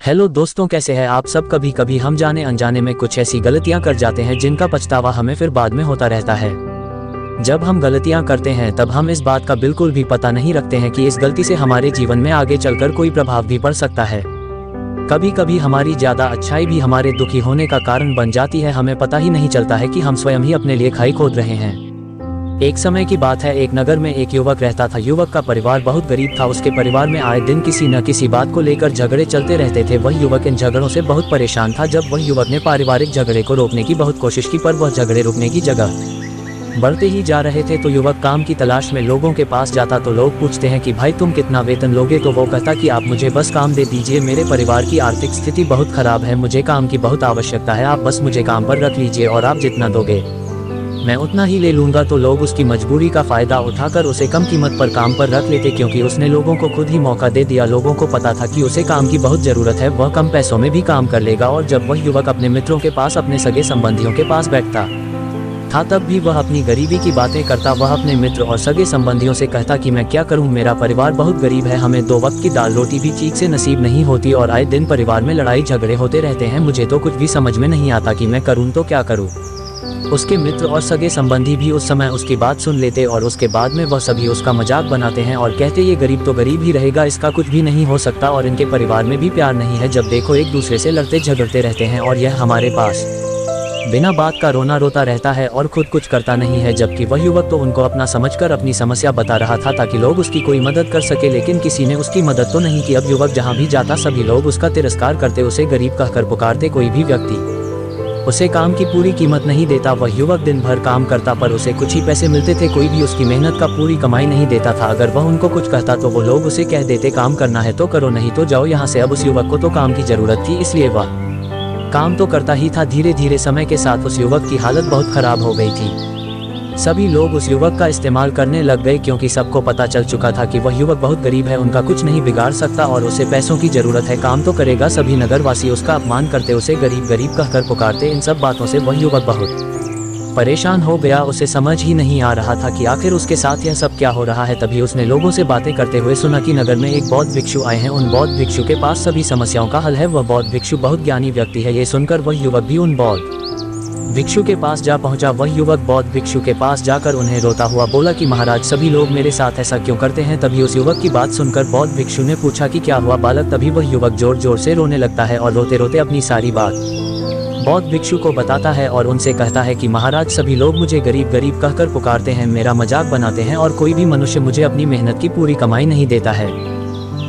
Hello दोस्तों, कैसे हैं आप सब। कभी कभी हम जाने अनजाने में कुछ ऐसी गलतियां कर जाते हैं जिनका पछतावा हमें फिर बाद में होता रहता है। जब हम गलतियां करते हैं तब हम इस बात का बिल्कुल भी पता नहीं रखते हैं कि इस गलती से हमारे जीवन में आगे चलकर कोई प्रभाव भी पड़ सकता है। कभी कभी हमारी ज्यादा अच्छाई भी हमारे दुखी होने का कारण बन जाती है। हमें पता ही नहीं चलता है कि हम स्वयं ही अपने लिए खाई खोद रहे हैं। एक समय की बात है, एक नगर में एक युवक रहता था। युवक का परिवार बहुत गरीब था। उसके परिवार में आए दिन किसी न किसी बात को लेकर झगड़े चलते रहते थे। वह युवक इन झगड़ों से बहुत परेशान था। जब वह युवक ने पारिवारिक झगड़े को रोकने की बहुत कोशिश की, पर वह झगड़े रुकने की जगह बढ़ते ही जा रहे थे। तो युवक काम की तलाश में लोगों के पास जाता तो लोग पूछते हैं कि भाई तुम कितना वेतन लोगे। तो वो कहता कि आप मुझे बस काम दे दीजिए, मेरे परिवार की आर्थिक स्थिति बहुत खराब है, मुझे काम की बहुत आवश्यकता है, आप बस मुझे काम पर रख लीजिए और आप जितना दोगे मैं उतना ही ले लूंगा। तो लोग उसकी मजबूरी का फायदा उठाकर उसे कम कीमत पर काम पर रख लेते, क्योंकि उसने लोगों को खुद ही मौका दे दिया। लोगों को पता था कि उसे काम की बहुत जरूरत है, वह कम पैसों में भी काम कर लेगा। और जब वह युवक अपने मित्रों के पास, अपने सगे संबंधियों के पास बैठता था, तब भी वह अपनी गरीबी की बातें करता। वह अपने मित्र और सगे संबंधियों से कहता कि मैं क्या करूं, मेरा परिवार बहुत गरीब है, हमें 2 वक्त की दाल रोटी भी ठीक से नसीब नहीं होती और आए दिन परिवार में लड़ाई झगड़े होते रहते हैं। मुझे तो कुछ भी समझ में नहीं आता कि मैं करूं तो क्या करूं। उसके मित्र और सगे संबंधी भी उस समय उसकी बात सुन लेते और उसके बाद में वह सभी उसका मजाक बनाते हैं और कहते ये गरीब तो गरीब ही रहेगा, इसका कुछ भी नहीं हो सकता और इनके परिवार में भी प्यार नहीं है। जब देखो एक दूसरे से लड़ते झगड़ते रहते हैं और यह हमारे पास बिना बात का रोना रोता रहता है और खुद कुछ करता नहीं है। जबकि वह युवक तो उनको अपना समझकर अपनी समस्या बता रहा था ताकि लोग उसकी कोई मदद कर सके, लेकिन किसी ने उसकी मदद तो नहीं की। अब युवक जहाँ भी जाता सभी लोग उसका तिरस्कार करते, उसे गरीब कहकर पुकारते। कोई भी व्यक्ति उसे काम की पूरी कीमत नहीं देता। वह युवक दिन भर काम करता पर उसे कुछ ही पैसे मिलते थे। कोई भी उसकी मेहनत का पूरी कमाई नहीं देता था। अगर वह उनको कुछ कहता तो वो लोग उसे कह देते काम करना है तो करो, नहीं तो जाओ यहाँ से। अब उस युवक को तो काम की जरूरत थी, इसलिए वह काम तो करता ही था। धीरे धीरे समय के साथ उस युवक की हालत बहुत खराब हो गई थी। सभी लोग उस युवक का इस्तेमाल करने लग गए, क्योंकि सबको पता चल चुका था कि वह युवक बहुत गरीब है, उनका कुछ नहीं बिगाड़ सकता और उसे पैसों की जरूरत है, काम तो करेगा। सभी नगरवासी उसका अपमान करते, उसे गरीब गरीब कहकर पुकारते। इन सब बातों से वह युवक बहुत परेशान हो गया। उसे समझ ही नहीं आ रहा था कि आखिर उसके साथ यह सब क्या हो रहा है। तभी उसने लोगों से बातें करते हुए सुना कि नगर में एक बौद्ध भिक्षु आए हैं। उन बौद्ध भिक्षु के पास सभी समस्याओं का हल है। वह बौद्ध भिक्षु बहुत ज्ञानी व्यक्ति है। ये सुनकर वह युवक भी उन बौद्ध भिक्षु के पास जा पहुंचा। वह युवक बौद्ध भिक्षु के पास जाकर उन्हें रोता हुआ बोला कि महाराज सभी लोग मेरे साथ ऐसा क्यों करते हैं। तभी उस युवक की बात सुनकर बौद्ध भिक्षु ने पूछा कि क्या हुआ बालक। तभी वह युवक जोर जोर से रोने लगता है और रोते रोते अपनी सारी बात बौद्ध भिक्षु को बताता है और उनसे कहता है कि महाराज सभी लोग मुझे गरीब गरीब कहकर पुकारते हैं, मेरा मजाक बनाते हैं और कोई भी मनुष्य मुझे अपनी मेहनत की पूरी कमाई नहीं देता है।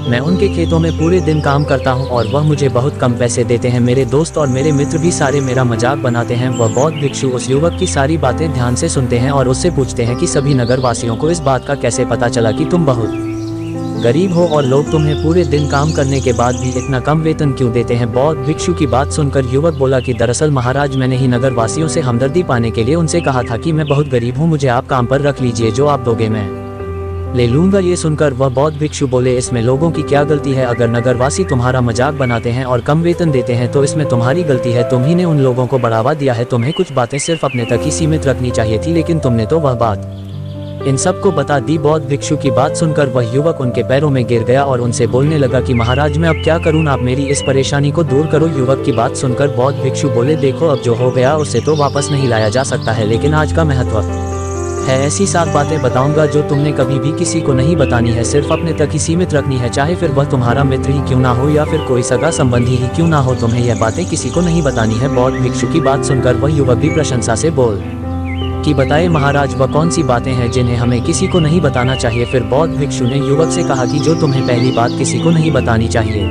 मैं उनके खेतों में पूरे दिन काम करता हूं और वह मुझे बहुत कम पैसे देते हैं। मेरे दोस्त और मेरे मित्र भी सारे मेरा मजाक बनाते हैं। वह बौद्ध भिक्षु उस युवक की सारी बातें ध्यान से सुनते हैं और उससे पूछते हैं कि सभी नगरवासियों को इस बात का कैसे पता चला कि तुम बहुत गरीब हो और लोग तुम्हें पूरे दिन काम करने के बाद भी इतना कम वेतन क्यों देते हैं। बौद्ध भिक्षु की बात सुनकर युवक बोला कि दरअसल महाराज मैंने ही नगरवासियों से हमदर्दी पाने के लिए उनसे कहा था कि मैं बहुत गरीब हूँ, मुझे आप काम पर रख लीजिए, जो आप दोगे मैं ले लूंगा। ये सुनकर वह बौद्ध भिक्षु बोले इसमें लोगों की क्या गलती है। अगर नगरवासी तुम्हारा मजाक बनाते हैं और कम वेतन देते हैं तो इसमें तुम्हारी गलती है। तुम ही ने उन लोगों को बढ़ावा दिया है। तुम्हें कुछ बातें सिर्फ अपने तक ही सीमित रखनी चाहिए थी, लेकिन तुमने तो वह बात इन सबको बता दी। बौद्ध भिक्षु की बात सुनकर वह युवक उनके पैरों में गिर गया और उनसे बोलने लगा कि महाराज मैं अब क्या करूं, आप मेरी इस परेशानी को दूर करो। युवक की बात सुनकर बौद्ध भिक्षु बोले देखो अब जो हो गया उसे तो वापस नहीं लाया जा सकता है, लेकिन आज का महत्व है ऐसी 7 बातें बताऊंगा जो तुमने कभी भी किसी को नहीं बतानी है, सिर्फ अपने तक ही सीमित रखनी है, चाहे फिर वह तुम्हारा मित्र ही क्यों ना हो या फिर कोई सगा संबंधी ही क्यों ना हो, तुम्हें यह बातें किसी को नहीं बतानी है। बौद्ध भिक्षु की बात सुनकर वह युवक भी प्रशंसा से बोल कि बताए महाराज वह कौन सी बातें हैं जिन्हें हमें किसी को नहीं बताना चाहिए। फिर बौद्ध भिक्षु ने युवक से कहा कि जो तुम्हें पहली बात किसी को नहीं बतानी चाहिए,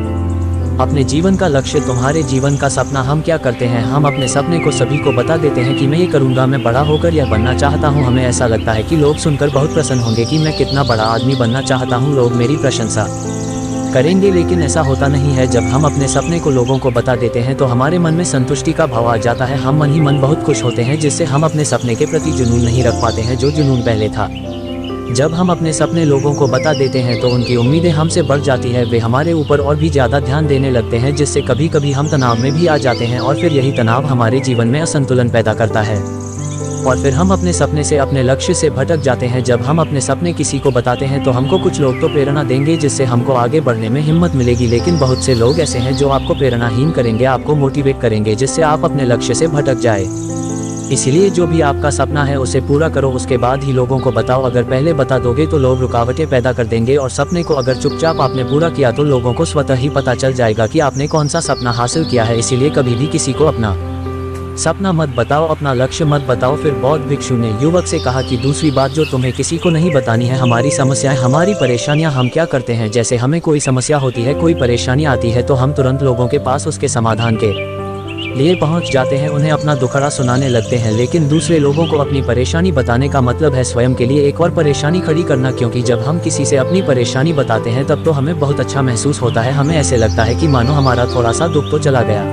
अपने जीवन का लक्ष्य, तुम्हारे जीवन का सपना। हम क्या करते हैं, हम अपने सपने को सभी को बता देते हैं कि मैं ये करूंगा, मैं बड़ा होकर यह बनना चाहता हूं। हमें ऐसा लगता है कि लोग सुनकर बहुत प्रसन्न होंगे कि मैं कितना बड़ा आदमी बनना चाहता हूं, लोग मेरी प्रशंसा करेंगे, लेकिन ऐसा होता नहीं है। जब हम अपने सपने को लोगों को बता देते हैं तो हमारे मन में संतुष्टि का भाव आ जाता है। हम मन ही मन बहुत खुश होते हैं, जिससे हम अपने सपने के प्रति जुनून नहीं रख पाते हैं जो जुनून पहले था। जब हम अपने सपने लोगों को बता देते हैं तो उनकी उम्मीदें हमसे बढ़ जाती है, वे हमारे ऊपर और भी ज़्यादा ध्यान देने लगते हैं, जिससे कभी कभी हम तनाव में भी आ जाते हैं और फिर यही तनाव हमारे जीवन में असंतुलन पैदा करता है। और फिर हम अपने सपने से, अपने लक्ष्य से भटक जाते हैं। जब हम अपने सपने किसी को बताते हैं तो हमको कुछ लोग तो प्रेरणा देंगे जिससे हमको आगे बढ़ने में हिम्मत मिलेगी, लेकिन बहुत से लोग ऐसे हैं जो आपको प्रेरणाहीन करेंगे, आपको मोटिवेट करेंगे जिससे आप अपने लक्ष्य से भटक जाए। इसलिए जो भी आपका सपना है उसे पूरा करो, उसके बाद ही लोगों को बताओ। अगर पहले बता दोगे तो लोग रुकावटें पैदा कर देंगे, और सपने को अगर चुपचाप आपने पूरा किया तो लोगों को स्वतः ही पता चल जाएगा कि आपने कौन सा सपना हासिल किया है। इसीलिए कभी भी किसी को अपना सपना मत बताओ, अपना लक्ष्य मत बताओ। फिर बौद्ध भिक्षु ने युवक से कहा कि दूसरी बात जो तुम्हें किसी को नहीं बतानी है, हमारी समस्याएं, हमारी परेशानियां। हम क्या करते हैं, जैसे हमें कोई समस्या होती है, कोई परेशानी आती है तो हम तुरंत लोगों के पास उसके समाधान के लिए पहुंच जाते हैं, उन्हें अपना दुखड़ा सुनाने लगते हैं। लेकिन दूसरे लोगों को अपनी परेशानी बताने का मतलब है स्वयं के लिए एक और परेशानी खड़ी करना, क्योंकि जब हम किसी से अपनी परेशानी बताते हैं तब तो हमें बहुत अच्छा महसूस होता है। हमें ऐसे लगता है कि मानो हमारा थोड़ा सा दुख तो चला गया।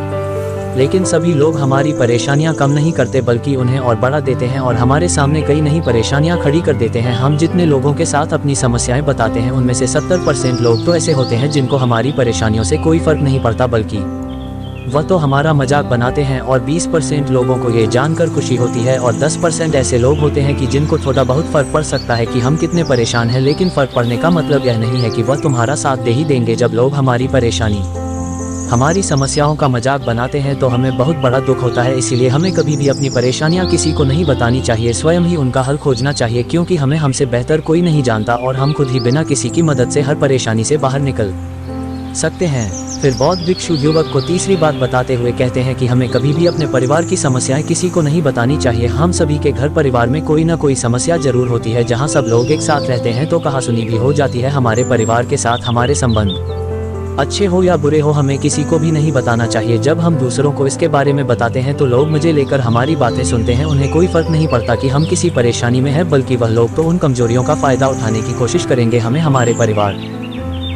लेकिन सभी लोग हमारी परेशानियां कम नहीं करते बल्कि उन्हें और बढ़ा देते हैं और हमारे सामने कई नई परेशानियां खड़ी कर देते हैं। हम जितने लोगों के साथ अपनी समस्याएं बताते हैं उनमें से 70% लोग तो ऐसे होते हैं जिनको हमारी परेशानियों से कोई फर्क नहीं पड़ता, बल्कि वह तो हमारा मजाक बनाते हैं। और 20% लोगों को ये जानकर खुशी होती है, और 10% ऐसे लोग होते हैं कि जिनको थोड़ा बहुत फर्क पड़ सकता है कि हम कितने परेशान हैं। लेकिन फर्क पड़ने का मतलब यह नहीं है कि वह तुम्हारा साथ दे ही देंगे। जब लोग हमारी परेशानी, हमारी समस्याओं का मजाक बनाते हैं तो हमें बहुत बड़ा दुख होता है। इसीलिए हमें कभी भी अपनी परेशानियां किसी को नहीं बतानी चाहिए, स्वयं ही उनका हल खोजना चाहिए, क्योंकि हमें हमसे बेहतर कोई नहीं जानता और हम खुद ही बिना किसी की मदद से हर परेशानी से बाहर निकल सकते हैं। फिर बौद्ध भिक्षु युवक को तीसरी बात बताते हुए कहते हैं कि हमें कभी भी अपने परिवार की समस्याएं किसी को नहीं बतानी चाहिए। हम सभी के घर परिवार में कोई ना कोई समस्या जरूर होती है। जहां सब लोग एक साथ रहते हैं तो कहासुनी भी हो जाती है। हमारे परिवार के साथ हमारे संबंध अच्छे हो या बुरे हो, हमें किसी को भी नहीं बताना चाहिए। जब हम दूसरों को इसके बारे में बताते हैं तो लोग मजे लेकर हमारी बातें सुनते हैं। उन्हें कोई फर्क नहीं पड़ता कि हम किसी परेशानी में हैं, बल्कि वह लोग तो उन कमजोरियों का फायदा उठाने की कोशिश करेंगे। हमें हमारे परिवार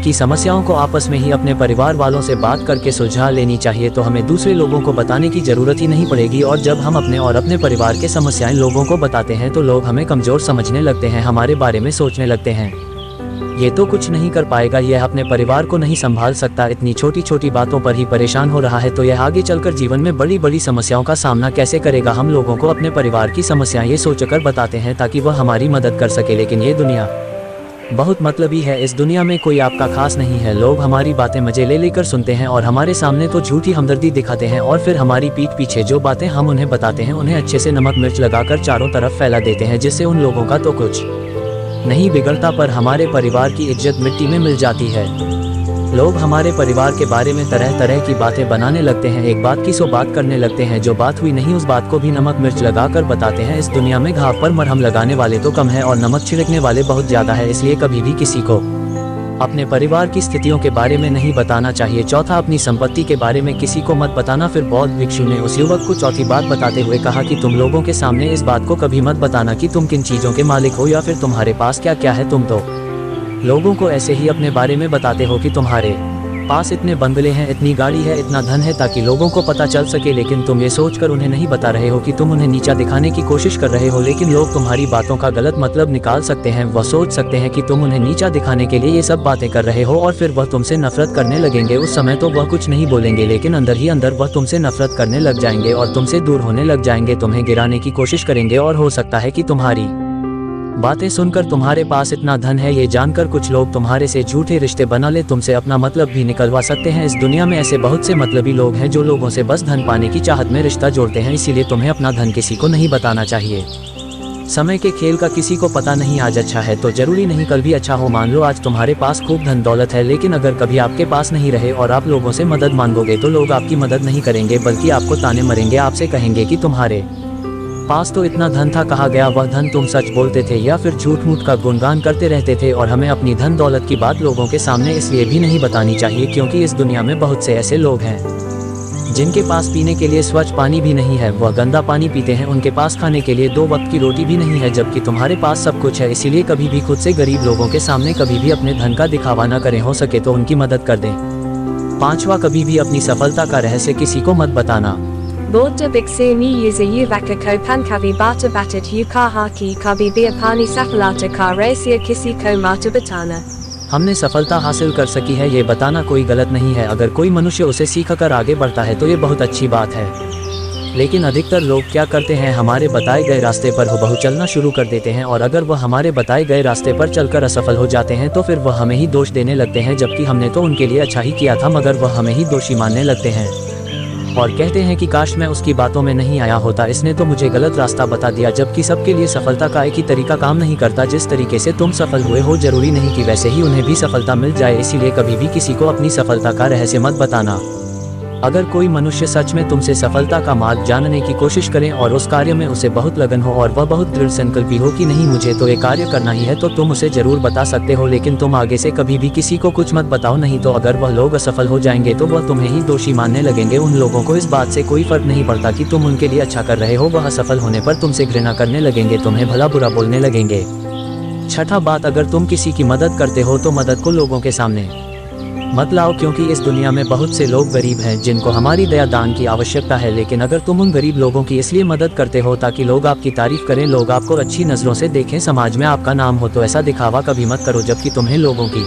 की समस्याओं को आपस में ही अपने परिवार वालों से बात करके सुलझा लेनी चाहिए, तो हमें दूसरे लोगों को बताने की जरूरत ही नहीं पड़ेगी। और जब हम अपने और अपने परिवार के समस्याएं लोगों को बताते हैं तो लोग हमें कमजोर समझने लगते हैं, हमारे बारे में सोचने लगते हैं ये तो कुछ नहीं कर पाएगा, यह अपने परिवार को नहीं संभाल सकता, इतनी छोटी छोटी बातों पर ही परेशान हो रहा है, तो यह आगे चलकर जीवन में बड़ी बड़ी समस्याओं का सामना कैसे करेगा। हम लोगों को अपने परिवार की समस्याएं ये सोचकर बताते हैं ताकि वह हमारी मदद कर सके। लेकिन ये दुनिया बहुत मतलबी है, इस दुनिया में कोई आपका खास नहीं है। लोग हमारी बातें मजे ले लेकर सुनते हैं और हमारे सामने तो झूठी हमदर्दी दिखाते हैं, और फिर हमारी पीठ पीछे जो बातें हम उन्हें बताते हैं उन्हें अच्छे से नमक मिर्च लगाकर चारों तरफ फैला देते हैं, जिससे उन लोगों का तो कुछ नहीं बिगड़ता पर हमारे परिवार की इज्जत मिट्टी में मिल जाती है। लोग हमारे परिवार के बारे में तरह तरह की बातें बनाने लगते हैं, एक बात की 100 बात करने लगते हैं, जो बात हुई नहीं उस बात को भी नमक मिर्च लगाकर बताते हैं। इस दुनिया में घाव पर मरहम लगाने वाले तो कम है और नमक छिड़कने वाले बहुत ज्यादा है, इसलिए कभी भी किसी को अपने परिवार की स्थितियों के बारे में नहीं बताना चाहिए। चौथा, अपनी संपत्ति के बारे में किसी को मत बताना। फिर बौद्ध भिक्षु ने उस युवक को चौथी बात बताते हुए कहा कि तुम लोगों के सामने इस बात को कभी मत बताना कि तुम किन चीजों के मालिक हो या फिर तुम्हारे पास क्या क्या है। तुम तो लोगों को ऐसे ही अपने बारे में बताते हो कि तुम्हारे पास इतने बंगले हैं, इतनी गाड़ी है, इतना धन है, ताकि लोगों को पता चल सके। लेकिन तुम ये सोचकर उन्हें नहीं बता रहे हो कि तुम उन्हें नीचा दिखाने की कोशिश कर रहे हो। लेकिन लोग तुम्हारी बातों का गलत मतलब निकाल सकते हैं, वह सोच सकते हैं कि तुम उन्हें नीचा दिखाने के लिए ये सब बातें कर रहे हो और फिर वह तुमसे नफरत करने लगेंगे। उस समय तो वह कुछ नहीं बोलेंगे, लेकिन अंदर ही अंदर वह तुमसे नफरत करने लग जाएंगे और तुमसे दूर होने लग जाएंगे, तुम्हें गिराने की कोशिश करेंगे। और हो सकता है कि तुम्हारी बातें सुनकर तुम्हारे पास इतना धन है ये जानकर कुछ लोग तुम्हारे से झूठे रिश्ते बना ले, तुमसे अपना मतलब भी निकलवा सकते हैं। इस दुनिया में ऐसे बहुत से मतलबी लोग हैं जो लोगों से बस धन पाने की चाहत में रिश्ता जोड़ते हैं, इसीलिए तुम्हें अपना धन किसी को नहीं बताना चाहिए। समय के खेल का किसी को पता नहीं, आज अच्छा है तो जरूरी नहीं कल भी अच्छा हो। मान लो आज तुम्हारे पास खूब धन दौलत है, लेकिन अगर कभी आपके पास नहीं रहे और आप लोगों से मदद मांगोगे तो लोग आपकी मदद नहीं करेंगे, बल्कि आपको ताने मरेंगे, आपसे कहेंगे कि तुम्हारे पास तो इतना धन था, कहाँ गया वह धन, तुम सच बोलते थे या फिर झूठ मूठ का गुणगान करते रहते थे। और हमें अपनी धन दौलत की बात लोगों के सामने इसलिए भी नहीं बतानी चाहिए क्योंकि इस दुनिया में बहुत से ऐसे लोग हैं जिनके पास पीने के लिए स्वच्छ पानी भी नहीं है, वह गंदा पानी पीते हैं। उनके पास खाने के लिए 2 वक्त की रोटी भी नहीं है, जबकि तुम्हारे पास सब कुछ है। इसीलिए कभी भी खुद से गरीब लोगों के सामने कभी भी अपने धन का दिखावा न करें, हो सके तो उनकी मदद कर दें। 5वां, कभी भी अपनी सफलता का रहस्य किसी को मत बताना। Bauddha bhiksu ni yuza yuvaka ko pankavi bata batat yukahaki kabi biapani safalata ka raisya kisi ko mata batana। हमने सफलता हासिल कर सकी है ये बताना कोई गलत नहीं है, अगर कोई मनुष्य उसे सीखकर आगे बढ़ता है तो ये बहुत अच्छी बात है। लेकिन अधिकतर लोग क्या करते हैं, हमारे बताए गए रास्ते पर हुबहू चलना शुरू कर देते हैं और अगर वह हमारे बताए गए रास्ते पर चलकर असफल हो जाते हैं तो फिर वह हमें ही दोष देने लगते हैं, जबकि हमने तो उनके लिए अच्छा ही किया था, मगर वह हमें ही दोषी मानने लगते हैं और कहते हैं कि काश मैं उसकी बातों में नहीं आया होता, इसने तो मुझे गलत रास्ता बता दिया। जबकि सबके लिए सफलता का एक ही तरीका काम नहीं करता। जिस तरीके से तुम सफल हुए हो जरूरी नहीं कि वैसे ही उन्हें भी सफलता मिल जाए, इसीलिए कभी भी किसी को अपनी सफलता का रहस्य मत बताना। अगर कोई मनुष्य सच में तुमसे सफलता का मार्ग जानने की कोशिश करे और उस कार्य में उसे बहुत लगन हो और वह बहुत दृढ़ संकल्पी हो कि नहीं मुझे तो ये कार्य करना ही है, तो तुम उसे जरूर बता सकते हो, लेकिन तुम आगे से कभी भी किसी को कुछ मत बताओ, नहीं तो अगर वह लोग असफल हो जाएंगे तो वह तुम्हें ही दोषी मानने लगेंगे। उन लोगों को इस बात से कोई फर्क नहीं पड़ता कि तुम उनके लिए अच्छा कर रहे हो, वह असफल होने पर तुमसे घृणा करने लगेंगे, तुम्हें भला बुरा बोलने लगेंगे। छठा बात, अगर तुम किसी की मदद करते हो तो मदद को लोगों के सामने मत लाओ, क्योंकि इस दुनिया में बहुत से लोग गरीब हैं जिनको हमारी दया दान की आवश्यकता है, लेकिन अगर तुम उन गरीब लोगों की इसलिए मदद करते हो ताकि लोग आपकी तारीफ करें, लोग आपको अच्छी नजरों से देखें, समाज में आपका नाम हो, तो ऐसा दिखावा कभी मत करो। जबकि तुम्हें लोगों की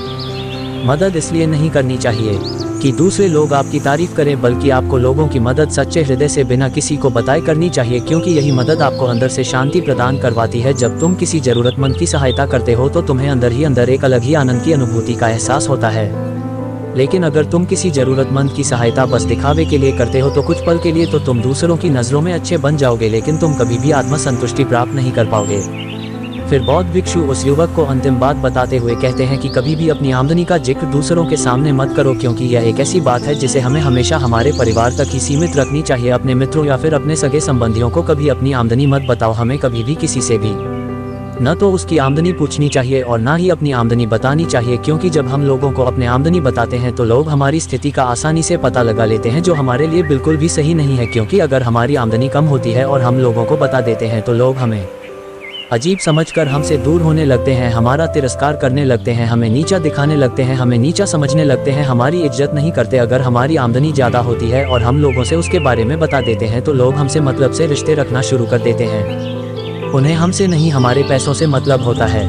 मदद इसलिए नहीं करनी चाहिए कि दूसरे लोग आपकी तारीफ करें, बल्कि आपको लोगों की मदद सच्चे हृदय से बिना किसी को बताए करनी चाहिए, क्योंकि यही मदद आपको अंदर से शांति प्रदान करवाती है। जब तुम किसी जरूरतमंद की सहायता करते हो तो तुम्हें अंदर ही अंदर एक अलग ही आनंद की अनुभूति का एहसास होता है। लेकिन अगर तुम किसी जरूरतमंद की सहायता बस दिखावे के लिए करते हो तो कुछ पल के लिए तो तुम दूसरों की नज़रों में अच्छे बन जाओगे, लेकिन तुम कभी भी आत्मसंतुष्टि प्राप्त नहीं कर पाओगे। फिर बौद्ध भिक्षु उस युवक को अंतिम बात बताते हुए कहते हैं कि कभी भी अपनी आमदनी का जिक्र दूसरों के सामने मत करो, क्योंकि यह एक ऐसी बात है जिसे हमें हमेशा हमारे परिवार तक ही सीमित रखनी चाहिए। अपने मित्रों या फिर अपने सगे संबंधियों को कभी अपनी आमदनी मत बताओ। हमें कभी भी किसी से भी न तो उसकी आमदनी पूछनी चाहिए और ना ही अपनी आमदनी बतानी चाहिए, क्योंकि जब हम लोगों को अपने आमदनी बताते हैं तो लोग हमारी स्थिति का आसानी से पता लगा लेते हैं, जो हमारे लिए बिल्कुल भी सही नहीं है। क्योंकि अगर हमारी आमदनी कम होती है और हम लोगों को बता देते हैं तो लोग हमें अजीब समझकर हमसे दूर होने लगते हैं, हमारा तिरस्कार करने लगते हैं, हमें नीचा दिखाने लगते हैं, हमें नीचा समझने लगते हैं, हमारी इज्जत नहीं करते। अगर हमारी आमदनी ज़्यादा होती है और हम लोगों से उसके बारे में बता देते हैं तो लोग हमसे मतलब से रिश्ते रखना शुरू कर देते हैं। उन्हें हमसे नहीं हमारे पैसों से मतलब होता है।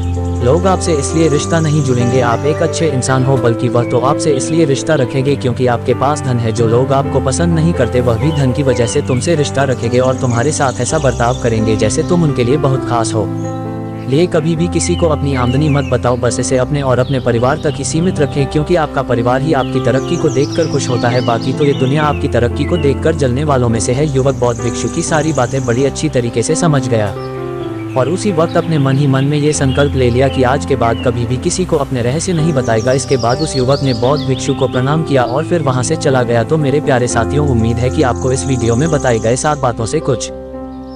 लोग आपसे इसलिए रिश्ता नहीं जुड़ेंगे आप एक अच्छे इंसान हो, बल्कि वह तो आपसे इसलिए रिश्ता रखेंगे क्योंकि आपके पास धन है। जो लोग आपको पसंद नहीं करते वह भी धन की वजह से तुमसे रिश्ता रखेंगे और तुम्हारे साथ ऐसा बर्ताव करेंगे जैसे तुम उनके लिए बहुत खास हो। लिए कभी भी किसी को अपनी आमदनी मत बताओ, बस इसे अपने और अपने परिवार तक ही सीमित रखें, क्योंकि आपका परिवार ही आपकी तरक्की को देखकर खुश होता है, बाकी तो ये दुनिया आपकी तरक्की को देखकर जलने वालों में से है। युवक बौद्ध भिक्षु की सारी बातें बड़ी अच्छी तरीके से समझ गया और उसी वक्त अपने मन ही मन में ये संकल्प ले लिया कि आज के बाद कभी भी किसी को अपने रहस्य नहीं बताएगा। इसके बाद उस युवक ने बौद्ध भिक्षु को प्रणाम किया और फिर वहां से चला गया। तो मेरे प्यारे साथियों, उम्मीद है कि आपको इस वीडियो में बताए गए 7 बातों से कुछ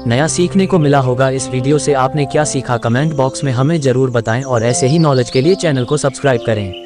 नया सीखने को मिला होगा। इस वीडियो से आपने क्या सीखा कमेंट बॉक्स में हमें जरूर बताएं और ऐसे ही नॉलेज के लिए चैनल को सब्सक्राइब करें।